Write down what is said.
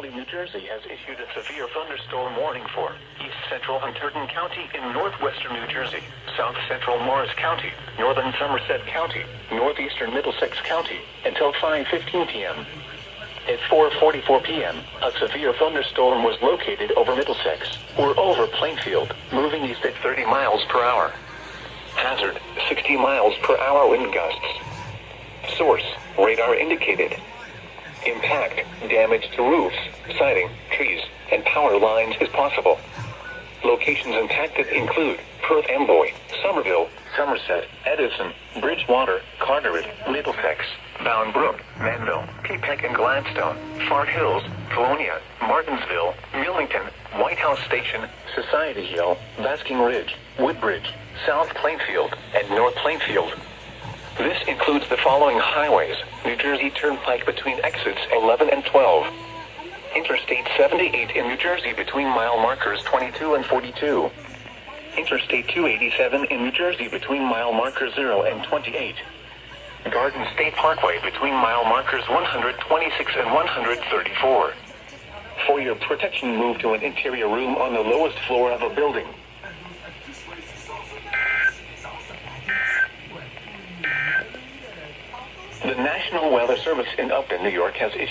County, New Jersey has issued a severe thunderstorm warning for east central Hunterdon County in northwestern New Jersey, south central Morris County, northern Somerset County, northeastern Middlesex County, until 5:15 p.m. At 4:44 p.m., a severe thunderstorm was located over Middlesex, or over Plainfield, moving east at 30 miles per hour. Hazard, 60 miles per hour wind gusts. Source, radar indicated. Impact, damage to roofs, siding, trees, and power lines is possible. Locations impacted include Perth, Amboy, Somerville, Somerset, Edison, Bridgewater, Carteret, Middlesex, Brook, Manville, Peapack and Gladstone, Far Hills, Colonia, Martinsville, Millington, White House Station, Society Hill, Basking Ridge, Woodbridge, South Plainfield, and North Plainfield. This includes the following highways: New Jersey Turnpike between exits 11 and 12. Interstate 78 in New Jersey between mile markers 22 and 42. Interstate 287 in New Jersey between mile markers 0 and 28. Garden State Parkway between mile markers 126 and 134. For your protection, move to an interior room on the lowest floor of a building. The National Weather Service in Upton, New York has issued